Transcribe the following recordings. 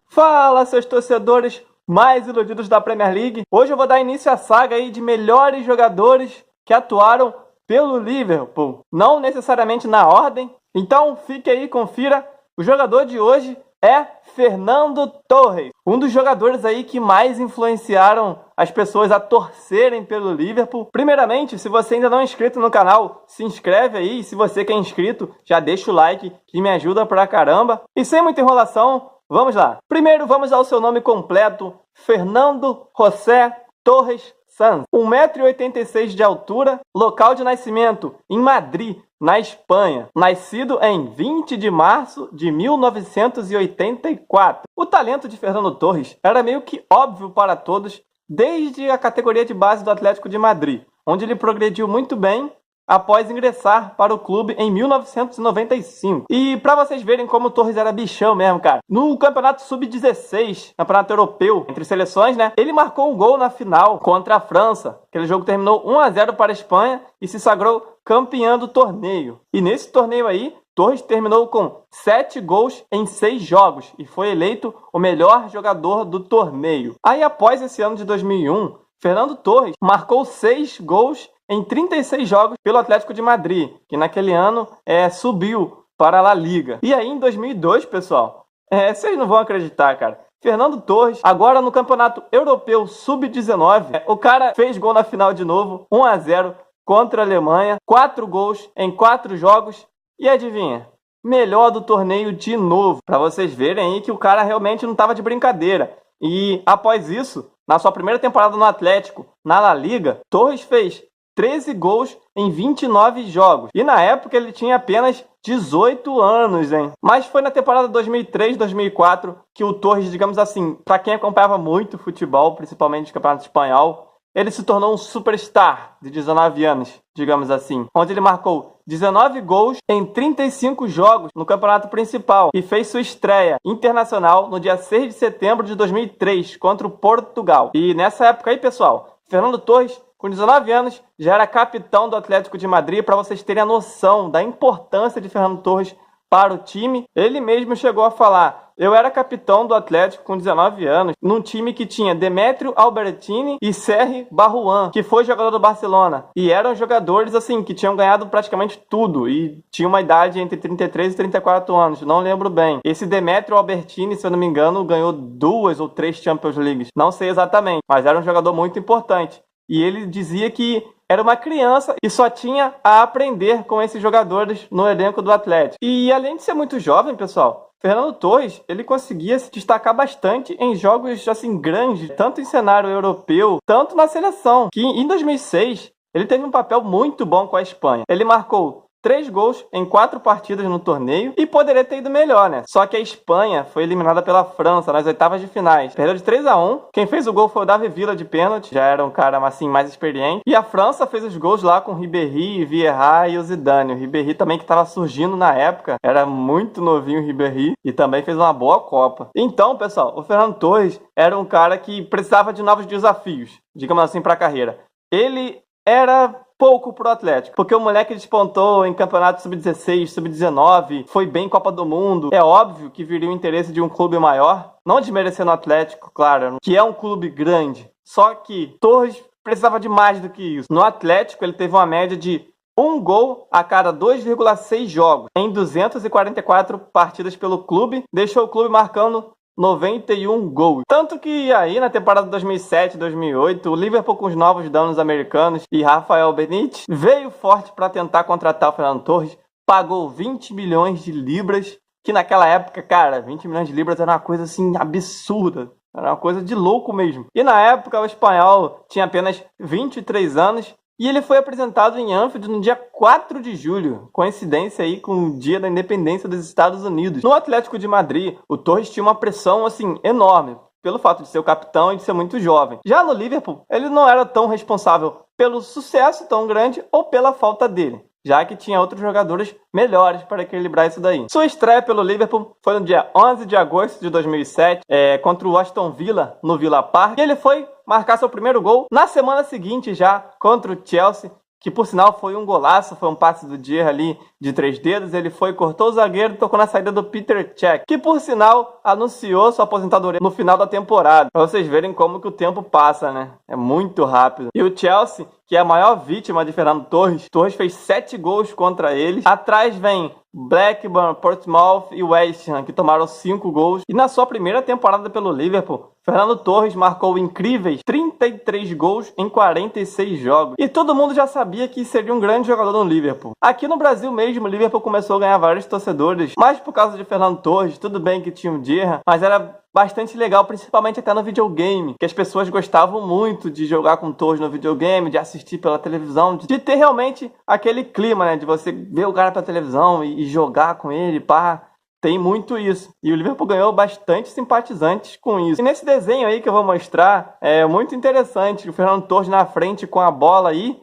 Fala, seus torcedores mais iludidos da Premier League. Hoje eu vou dar início à saga aí de melhores jogadores que atuaram pelo Liverpool. Não necessariamente na ordem. Então fique aí e confira. O jogador de hoje é Fernando Torres. Um dos jogadores aí que mais influenciaram as pessoas a torcerem pelo Liverpool. Primeiramente, se você ainda não é inscrito no canal, se inscreve aí. E se você que é inscrito, já deixa o like que me ajuda pra caramba. E sem muita enrolação, vamos lá. Primeiro, vamos ao seu nome completo. Fernando José Torres Sanz. 1,86 m de altura. Local de nascimento em Madrid, na Espanha. Nascido em 20 de março de 1984. O talento de Fernando Torres era meio que óbvio para todos desde a categoria de base do Atlético de Madrid, onde ele progrediu muito bem após ingressar para o clube em 1995. E para vocês verem como o Torres era bichão mesmo, cara. No campeonato sub-16, campeonato europeu, entre seleções, né? Ele marcou um gol na final contra a França. Aquele jogo terminou 1-0 para a Espanha e se sagrou campeão do torneio. E nesse torneio aí, Torres terminou com 7 gols em 6 jogos e foi eleito o melhor jogador do torneio. Aí após esse ano de 2001, Fernando Torres marcou 6 gols em 36 jogos pelo Atlético de Madrid, que naquele ano subiu para a La Liga. E aí em 2002, pessoal, vocês não vão acreditar, cara. Fernando Torres, agora no Campeonato Europeu Sub-19, o cara fez gol na final de novo, 1-0 contra a Alemanha, 4 gols em 4 jogos. E adivinha? Melhor do torneio de novo, para vocês verem aí que o cara realmente não estava de brincadeira. E após isso, na sua primeira temporada no Atlético, na La Liga, Torres fez 13 gols em 29 jogos. E na época ele tinha apenas 18 anos, hein? Mas foi na temporada 2003-2004 que o Torres, digamos assim, para quem acompanhava muito futebol, principalmente o campeonato espanhol, ele se tornou um superstar de 19 anos, digamos assim. Onde ele marcou 19 gols em 35 jogos no campeonato principal e fez sua estreia internacional no dia 6 de setembro de 2003 contra o Portugal. E nessa época aí, pessoal, Fernando Torres, com 19 anos, já era capitão do Atlético de Madrid. Para vocês terem a noção da importância de Fernando Torres para o time, ele mesmo chegou a falar: eu era capitão do Atlético com 19 anos, num time que tinha Demetrio Albertini e Sergi Barjuan, que foi jogador do Barcelona. E eram jogadores assim que tinham ganhado praticamente tudo e tinham uma idade entre 33 e 34 anos, não lembro bem. Esse Demetrio Albertini, se eu não me engano, ganhou 2 ou 3 Champions Leagues, não sei exatamente, mas era um jogador muito importante. E ele dizia que era uma criança e só tinha a aprender com esses jogadores no elenco do Atlético. E além de ser muito jovem, pessoal, Fernando Torres, ele conseguia se destacar bastante em jogos assim grandes, tanto em cenário europeu, tanto na seleção, que em 2006 ele teve um papel muito bom com a Espanha. Ele marcou 3 gols em 4 partidas no torneio e poderia ter ido melhor, né? Só que a Espanha foi eliminada pela França nas oitavas de finais. Perdeu de 3-1. Quem fez o gol foi o David Villa de pênalti. Já era um cara assim mais experiente. E a França fez os gols lá com o Ribéry, Vieira e o Zidane. O Ribéry também, que estava surgindo na época. Era muito novinho o Ribéry e também fez uma boa Copa. Então, pessoal, o Fernando Torres era um cara que precisava de novos desafios, digamos assim, para a carreira. Ele era pouco pro Atlético, porque o moleque despontou em campeonato sub-16, sub-19, foi bem em Copa do Mundo. É óbvio que viria o interesse de um clube maior, não desmerecendo o Atlético, claro, que é um clube grande. Só que Torres precisava de mais do que isso. No Atlético ele teve uma média de 1 gol a cada 2,6 jogos em 244 partidas pelo clube, deixou o clube marcando 91 gols. Tanto que aí na temporada 2007-2008, o Liverpool, com os novos donos americanos e Rafael Benítez, veio forte para tentar contratar o Fernando Torres, pagou 20 milhões de libras, que naquela época, cara, 20 milhões de libras era uma coisa assim absurda, era uma coisa de louco mesmo. E na época o espanhol tinha apenas 23 anos e ele foi apresentado em Anfield no dia 4 de julho, coincidência aí com o dia da independência dos Estados Unidos. No Atlético de Madrid, o Torres tinha uma pressão assim enorme, pelo fato de ser o capitão e de ser muito jovem. Já no Liverpool, ele não era tão responsável pelo sucesso tão grande ou pela falta dele, já que tinha outros jogadores melhores para equilibrar isso daí. Sua estreia pelo Liverpool foi no dia 11 de agosto de 2007, contra o Aston Villa, no Villa Park, e ele foi marcar seu primeiro gol na semana seguinte já, contra o Chelsea, que por sinal foi um golaço, foi um passe do Dier ali de 3 dedos, ele foi, cortou o zagueiro e tocou na saída do Peter Cech, que por sinal anunciou sua aposentadoria no final da temporada, pra vocês verem como que o tempo passa, né? É muito rápido. E o Chelsea, que é a maior vítima de Fernando Torres, Torres fez 7 gols contra eles, atrás vem Blackburn, Portsmouth e West Ham, que tomaram 5 gols. E na sua primeira temporada pelo Liverpool, Fernando Torres marcou incríveis 33 gols em 46 jogos. E todo mundo já sabia que seria um grande jogador no Liverpool. Aqui no Brasil mesmo, o Liverpool começou a ganhar vários torcedores, mas por causa de Fernando Torres, tudo bem que tinha um Dier, mas era bastante legal, principalmente até no videogame, que as pessoas gostavam muito de jogar com Torres no videogame, de assistir pela televisão, de ter realmente aquele clima, né, de você ver o cara pela televisão e jogar com ele, pá. Tem muito isso. E o Liverpool ganhou bastante simpatizantes com isso. E nesse desenho aí que eu vou mostrar, é muito interessante o Fernando Torres na frente com a bola aí.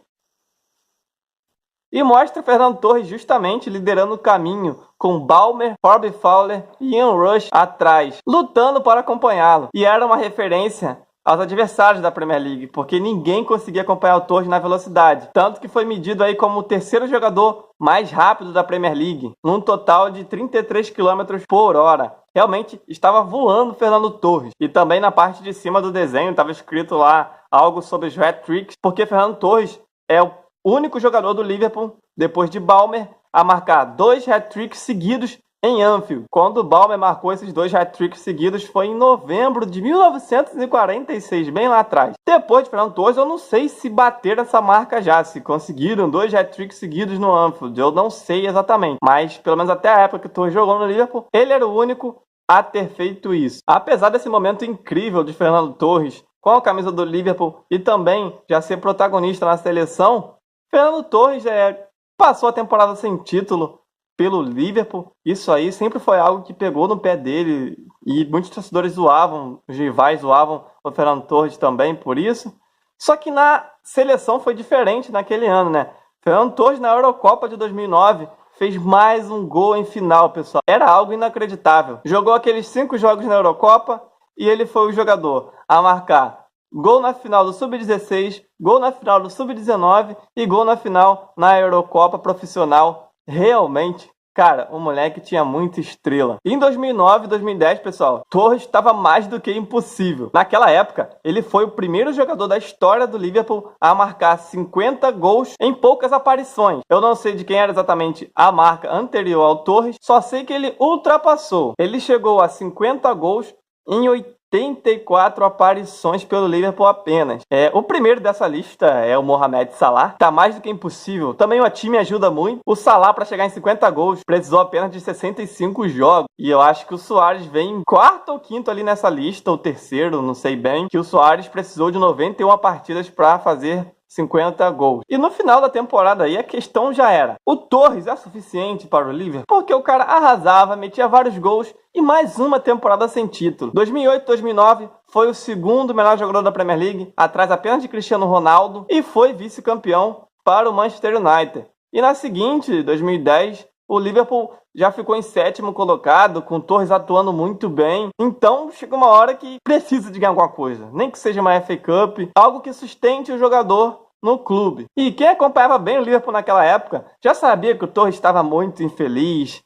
E mostra o Fernando Torres justamente liderando o caminho, com Balmer, Robbie Fowler e Ian Rush atrás, lutando para acompanhá-lo. E era uma referência aos adversários da Premier League, porque ninguém conseguia acompanhar o Torres na velocidade. Tanto que foi medido aí como o terceiro jogador mais rápido da Premier League, num total de 33 km por hora. Realmente estava voando o Fernando Torres. E também na parte de cima do desenho estava escrito lá algo sobre os hat-tricks, porque Fernando Torres é o único jogador do Liverpool, depois de Balmer, a marcar 2 hat-tricks seguidos em Anfield. Quando o Balmer marcou esses 2 hat-tricks seguidos foi em novembro de 1946, bem lá atrás. Depois de Fernando Torres, eu não sei se bateram essa marca já, se conseguiram 2 hat-tricks seguidos no Anfield, eu não sei exatamente. Mas, pelo menos até a época que o Torres jogou no Liverpool, ele era o único a ter feito isso. Apesar desse momento incrível de Fernando Torres, com a camisa do Liverpool e também já ser protagonista na seleção, Fernando Torres passou a temporada sem título pelo Liverpool. Isso aí sempre foi algo que pegou no pé dele e muitos torcedores zoavam, os rivais zoavam o Fernando Torres também por isso. Só que na seleção foi diferente naquele ano, né? Fernando Torres na Eurocopa de 2009 fez mais um gol em final, pessoal. Era algo inacreditável. Jogou aqueles 5 jogos na Eurocopa e ele foi o jogador a marcar gol na final do Sub-16, gol na final do Sub-19 e gol na final na Eurocopa profissional. Realmente, cara, o moleque tinha muita estrela. E em 2009 e 2010, pessoal, Torres estava mais do que impossível. Naquela época, ele foi o primeiro jogador da história do Liverpool a marcar 50 gols em poucas aparições. Eu não sei de quem era exatamente a marca anterior ao Torres, só sei que ele ultrapassou. Ele chegou a 50 gols em 84 aparições pelo Liverpool apenas. O primeiro dessa lista é o Mohamed Salah. Tá mais do que impossível. Também o time ajuda muito. O Salah, para chegar em 50 gols, precisou apenas de 65 jogos. E eu acho que o Suárez vem em quarto ou quinto ali nessa lista, ou terceiro, não sei bem, que o Suárez precisou de 91 partidas para fazer 50 gols. E no final da temporada aí a questão já era: o Torres é suficiente para o Liverpool? Porque o cara arrasava, metia vários gols e mais uma temporada sem título. 2008-2009 foi o segundo melhor jogador da Premier League, atrás apenas de Cristiano Ronaldo, e foi vice-campeão para o Manchester United. E na seguinte, 2010, o Liverpool já ficou em 7º colocado, com o Torres atuando muito bem. Então chega uma hora que precisa de ganhar alguma coisa, nem que seja uma FA Cup, algo que sustente o jogador no clube. E quem acompanhava bem o Liverpool naquela época já sabia que o Torres estava muito infeliz,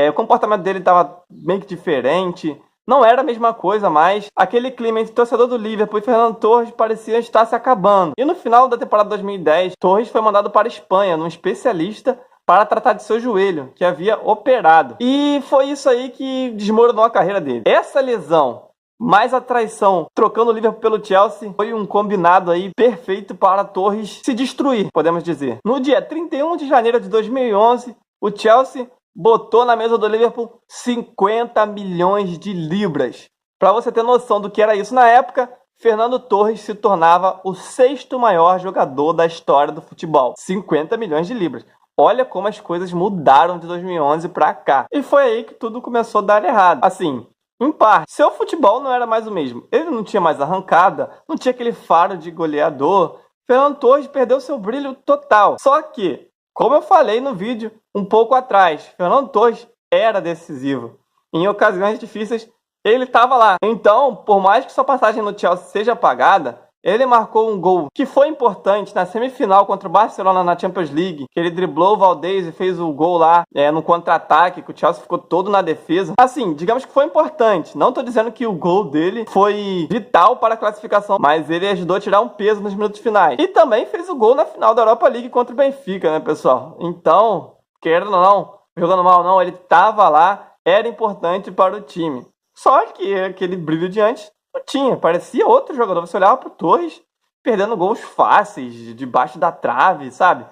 o comportamento dele estava meio que diferente, não era a mesma coisa mais. Aquele clima entre torcedor do Liverpool e Fernando Torres parecia estar se acabando. E no final da temporada 2010, Torres foi mandado para a Espanha, num especialista para tratar de seu joelho, que havia operado. E foi isso aí que desmoronou a carreira dele. Essa lesão, mais a traição, trocando o Liverpool pelo Chelsea, foi um combinado aí perfeito para Torres se destruir, podemos dizer. No dia 31 de janeiro de 2011, o Chelsea botou na mesa do Liverpool 50 milhões de libras. Para você ter noção do que era isso na época, Fernando Torres se tornava o 6º maior jogador da história do futebol. 50 milhões de libras. Olha como as coisas mudaram de 2011 para cá. E foi aí que tudo começou a dar errado. Assim, em parte, seu futebol não era mais o mesmo. Ele não tinha mais arrancada, não tinha aquele faro de goleador. Fernando Torres perdeu seu brilho total. Só que, Como eu falei no vídeo um pouco atrás, Fernando Torres era decisivo. Em ocasiões difíceis, ele estava lá. Então, por mais que sua passagem no Chelsea seja apagada, ele marcou um gol que foi importante na semifinal contra o Barcelona na Champions League, que ele driblou o Valdez e fez o gol lá no contra-ataque, que o Chelsea ficou todo na defesa. Assim, digamos que foi importante. Não tô dizendo que o gol dele foi vital para a classificação, mas ele ajudou a tirar um peso nos minutos finais. E também fez o gol na final da Europa League contra o Benfica, né, pessoal? Então, querendo ou não, jogando mal ou não, ele tava lá, era importante para o time. Só que aquele brilho de antes não tinha, parecia outro jogador. Você olhava pro Torres perdendo gols fáceis, debaixo da trave, sabe?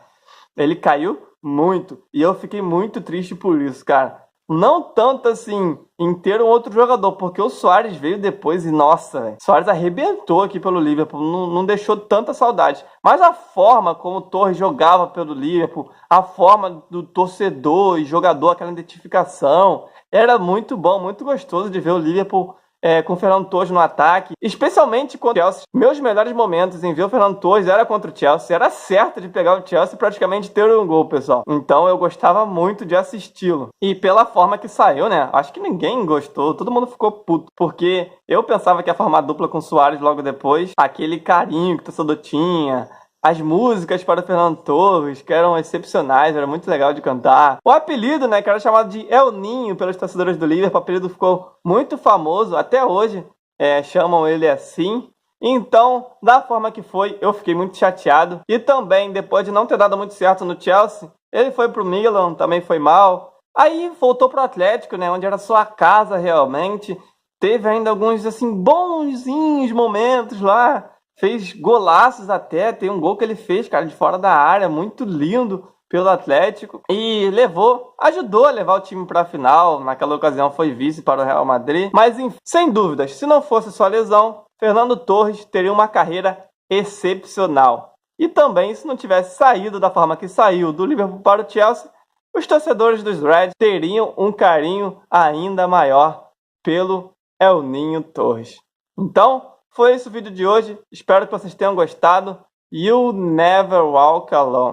Ele caiu muito. E eu fiquei muito triste por isso, cara. Não tanto assim em ter um outro jogador, porque o Suárez veio depois e, nossa, véio, Suárez arrebentou aqui pelo Liverpool, não deixou tanta saudade. Mas a forma como o Torres jogava pelo Liverpool, a forma do torcedor e jogador, aquela identificação, era muito bom, muito gostoso de ver o Liverpool com o Fernando Torres no ataque, especialmente contra o Chelsea. Meus melhores momentos em ver o Fernando Torres era contra o Chelsea. Era certo de pegar o Chelsea e praticamente ter um gol, pessoal. Então eu gostava muito de assisti-lo. E pela forma que saiu, né? Acho que ninguém gostou, todo mundo ficou puto. Porque eu pensava que ia formar dupla com o Suárez logo depois. Aquele carinho que o torcedor tinha, as músicas para o Fernando Torres, que eram excepcionais, era muito legal de cantar. O apelido, né, que era chamado de El Ninho pelos torcedores do Liverpool, o apelido ficou muito famoso, até hoje chamam ele assim. Então, da forma que foi, eu fiquei muito chateado. E também, depois de não ter dado muito certo no Chelsea, ele foi pro Milan, também foi mal. Aí voltou pro Atlético, né, onde era sua casa realmente. Teve ainda alguns, assim, bonzinhos momentos lá. Fez golaços até, tem um gol que ele fez, cara, de fora da área, muito lindo pelo Atlético. E ajudou a levar o time para a final. Naquela ocasião foi vice para o Real Madrid. Mas, enfim, sem dúvidas, se não fosse sua lesão, Fernando Torres teria uma carreira excepcional. E também, se não tivesse saído da forma que saiu do Liverpool para o Chelsea, os torcedores dos Reds teriam um carinho ainda maior pelo El Ninho Torres. Então, foi esse o vídeo de hoje. Espero que vocês tenham gostado. You never walk alone.